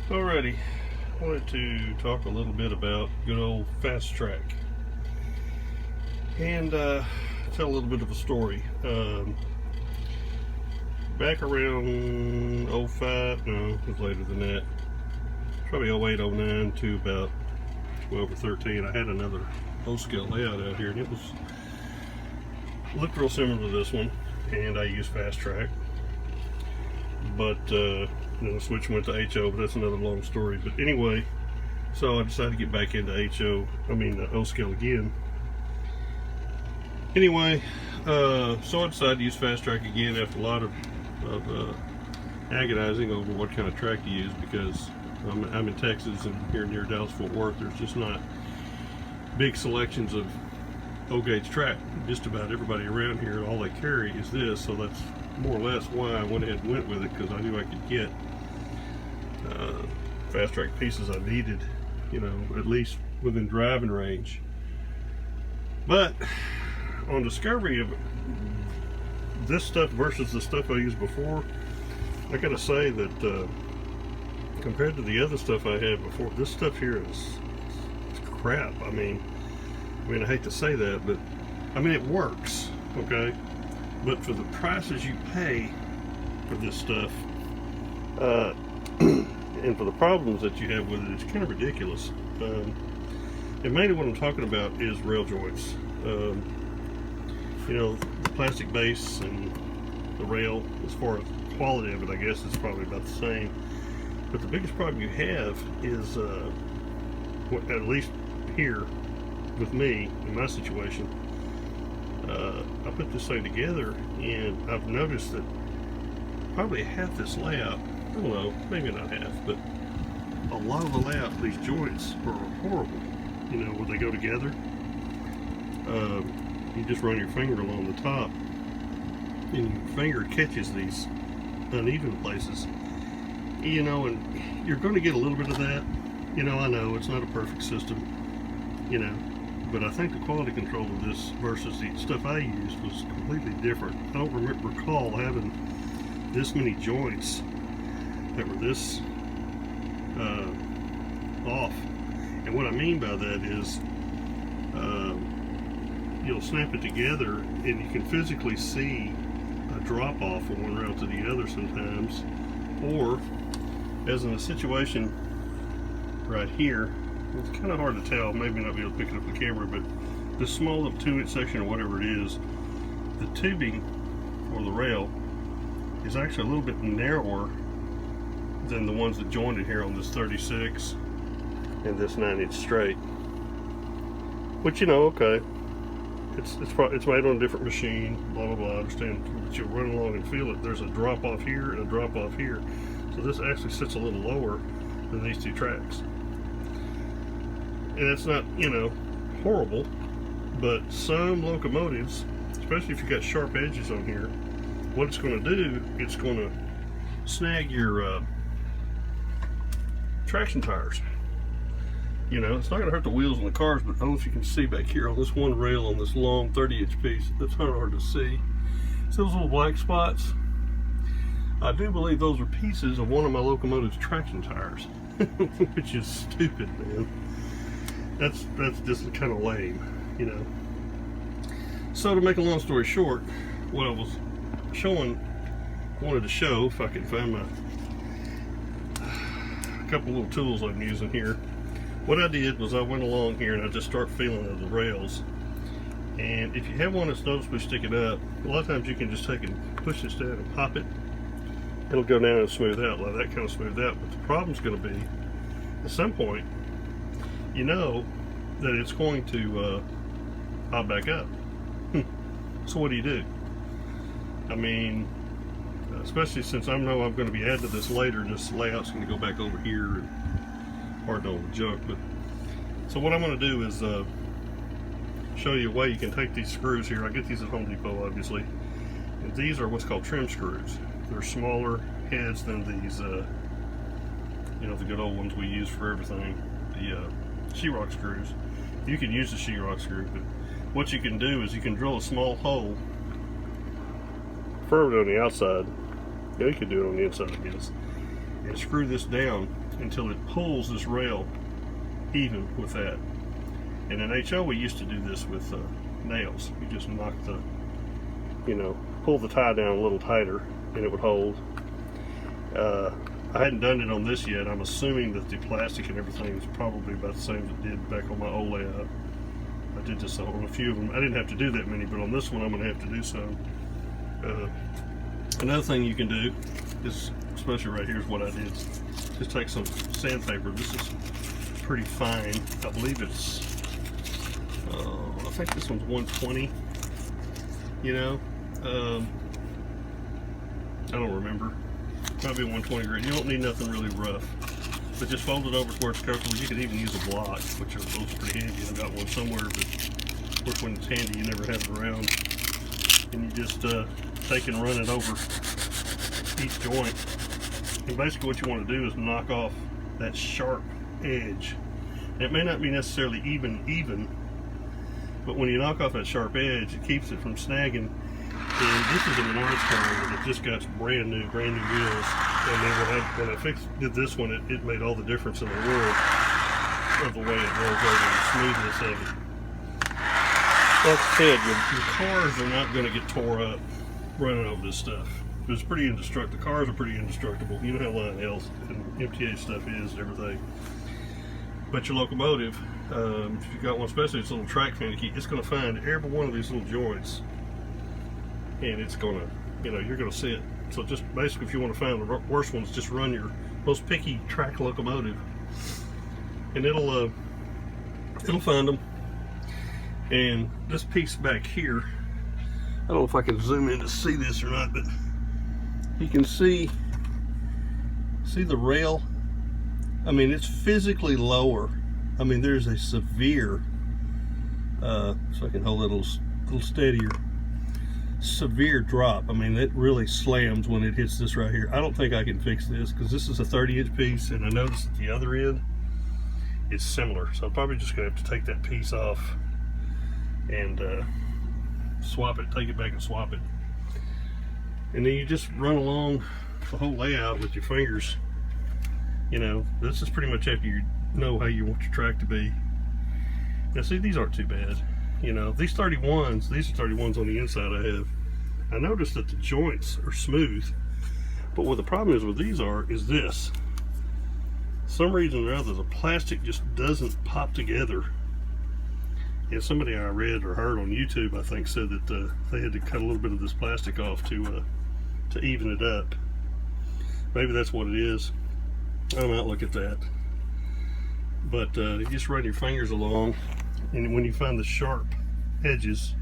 Alrighty, I wanted to talk a little bit about good old fastrack and tell a little bit of a story. Back around '05, no, it was later than that, probably '08, '09 to about 12 or 13, I had another full-scale layout out here, and it looked real similar to this one, and I used fastrack, but the switch went to HO, but that's another long story. But anyway, so I decided to get back into O scale again. Anyway, so I decided to use fastrack again after a lot of agonizing over what kind of track to use, because I'm in Texas, and here near Dallas-Fort Worth, there's just not big selections of O-gauge track. Just about everybody around here, all they carry is this, so that's more or less why I went ahead and went with it, because I knew I could get fastrack pieces I needed, at least within driving range. But on discovery of this stuff versus the stuff I used before, I gotta say that compared to the other stuff I had before, this stuff here is crap. I mean, I hate to say that, but it works, okay? But for the prices you pay for this stuff, and for the problems that you have with it, it's kind of ridiculous. And mainly what I'm talking about is rail joints. The plastic base and the rail, as far as quality of it, I guess it's probably about the same. But the biggest problem you have is, at least here with me, in my situation, I put this thing together, and I've noticed that probably half this layout, I don't know, maybe not half, but a lot of the layout of these joints are horrible, where they go together. You just run your finger along the top, and your finger catches these uneven places, and you're going to get a little bit of that. I know it's not a perfect system, but I think the quality control of this versus the stuff I used was completely different. I don't recall having this many joints that were this off. And what I mean by that is you'll snap it together and you can physically see a drop off from one rail to the other sometimes, or as in a situation right here, it's kind of hard to tell, maybe not be able to pick it up with the camera, but this small little 2-inch section or whatever it is, the tubing or the rail is actually a little bit narrower than the ones that joined it here on this 36 and this 9-inch straight. Which, okay, it's made on a different machine, blah blah blah, I understand, but you'll run along and feel it. There's a drop off here and a drop off here, so this actually sits a little lower than these two tracks. And it's not, horrible, but some locomotives, especially if you've got sharp edges on here, what it's going to do, it's going to snag your traction tires. It's not going to hurt the wheels on the cars, but I don't know if you can see back here on this one rail on this long 30-inch piece, that's kind of hard to see. So those little black spots, I do believe those are pieces of one of my locomotive's traction tires, which is stupid, man. That's just kind of lame, So to make a long story short, what I was wanted to show, if I can find a couple little tools I'm using here. What I did was I went along here and I just start feeling of the rails. And if you have one that's noticeably sticking up, a lot of times you can just take and push this down and pop it. It'll go down and smooth out, like that kind of smooth out. But the problem's going to be, at some point, that it's going to pop back up. So what do? Especially since I know I'm going to be adding to this later, this layout's going to go back over here, and hard to hold the junk. But so what I'm going to do is show you a way you can take these screws here. I get these at Home Depot, obviously, and these are what's called trim screws. They're smaller heads than these the good old ones we use for everything, the sheetrock screws. You can use the sheetrock screw, but what you can do is you can drill a small hole, preferably on the outside. You can do it on the inside, I guess, and screw this down until it pulls this rail even with that. And in HO we used to do this with nails. You just knock the, you know, pull the tie down a little tighter and it would hold. I hadn't done it on this yet. I'm assuming that the plastic and everything is probably about the same as it did back on my old layout. I did this on a few of them. I didn't have to do that many, but on this one I'm going to have to do some. Another thing you can do is, especially right here, is what I did. Just take some sandpaper. This is pretty fine. I believe it's, I think this one's 120. You know, I don't remember. Probably 120 grit. You don't need nothing really rough, but just fold it over to where it's comfortable. You could even use a block, which are both pretty handy. I've got one somewhere, but of course when it's handy, you never have it around. And you just take and run it over each joint. And basically what you want to do is knock off that sharp edge. It may not be necessarily even, but when you knock off that sharp edge, it keeps it from snagging. And this is a Menards car that just got brand new wheels. And then when I did this one, it made all the difference in the world of the way it rolls over and the smoothness of it. Like I said, your cars are not going to get tore up running over this stuff. It's pretty indestructible. The cars are pretty indestructible. You know how Lionel and MTA stuff is and everything. But your locomotive, if you got one, especially this little track finicky, it's going to find every one of these little joints. And it's gonna, you know, you're gonna see it. So just basically, if you want to find the worst ones, just run your most picky track locomotive, and it'll find them. And this piece back here, I don't know if I can zoom in to see this or not, but you can see the rail. I mean, it's physically lower. I mean, there's a severe, so I can hold it a little steadier. Severe drop. I mean, it really slams when it hits this right here. I don't think I can fix this because this is a 30-inch piece, and I noticed at the other end it's similar, so I'm probably just gonna have to take that piece off and swap it, take it back and swap it. And then you just run along the whole layout with your fingers. You know, this is pretty much after you know how you want your track to be. Now see, these aren't too bad. You know, these 31s, these are 31s on the inside I have. I noticed that the joints are smooth, but what the problem is with these is this. Some reason or other, the plastic just doesn't pop together. And somebody I read or heard on YouTube, I think, said that they had to cut a little bit of this plastic off to even it up. Maybe that's what it is. I might look at that. But you just run your fingers along, and when you find the sharp edges,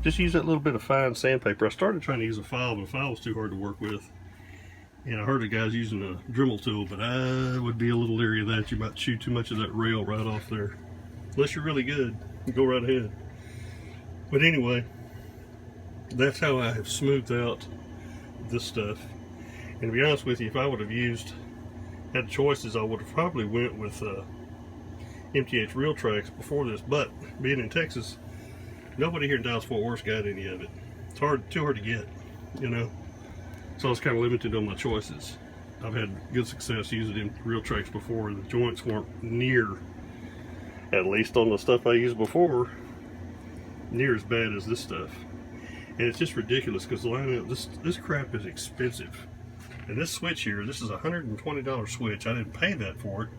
just use that little bit of fine sandpaper. I started trying to use a file, but a file was too hard to work with. And I heard the guys using a Dremel tool, but I would be a little leery of that. You might chew too much of that rail right off there. Unless you're really good, you go right ahead. But anyway, that's how I have smoothed out this stuff. And to be honest with you, if I would have had choices, I would have probably went with MTH Real Tracks before this. But being in Texas, nobody here in Dallas-Fort Worth got any of it. It's too hard to get, you know. So I was kind of limited on my choices. I've had good success using them Real Tracks before. The joints weren't near, at least on the stuff I used before, near as bad as this stuff. And it's just ridiculous because this crap is expensive. And this switch here, this is a $120 switch. I didn't pay that for it.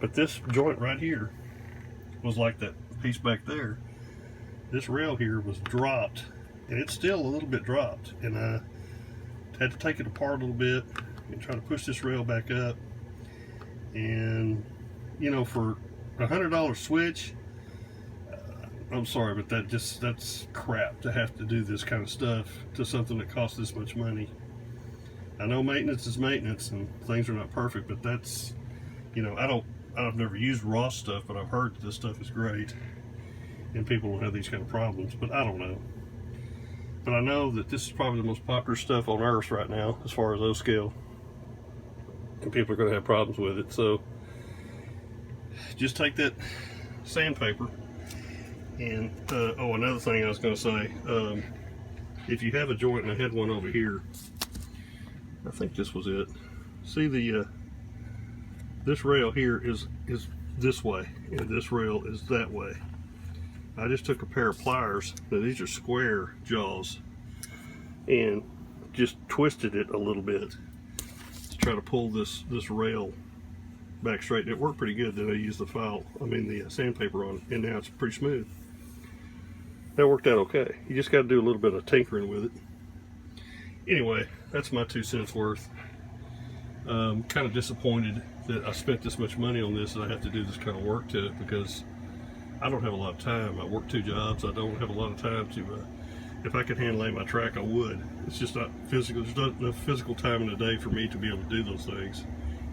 But this joint right here was like that piece back there. This rail here was dropped, and it's still a little bit dropped. And I had to take it apart a little bit and try to push this rail back up. And, you know, for a $100 switch, I'm sorry, but that's crap to have to do this kind of stuff to something that costs this much money. I know maintenance is maintenance and things are not perfect, but that's, you know, I've never used Ross stuff, but I've heard that this stuff is great and people don't have these kind of problems, but I don't know. But I know that this is probably the most popular stuff on earth right now as far as O-scale, and people are going to have problems with it. So just take that sandpaper and oh, another thing I was going to say, if you have a joint, and I had one over here, I think this was it, see the this rail here is this way, and this rail is that way. I just took a pair of pliers, now these are square jaws, and just twisted it a little bit to try to pull this rail back straight. It worked pretty good. Then I used the sandpaper on it, and now it's pretty smooth. That worked out okay. You just got to do a little bit of tinkering with it. Anyway, that's my 2 cents worth. Kind of disappointed that I spent this much money on this and I have to do this kind of work to it, because I don't have a lot of time. I work 2 jobs. I don't have a lot of time to, if I could hand lay my track, I would. It's just not physical. There's not enough physical time in the day for me to be able to do those things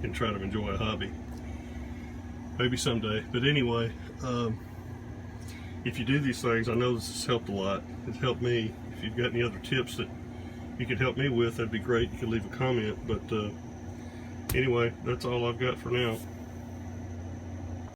and try to enjoy a hobby. Maybe someday. But anyway, if you do these things, I know this has helped a lot. It's helped me. If you've got any other tips that you could help me with, that'd be great. You can leave a comment. But anyway, that's all I've got for now.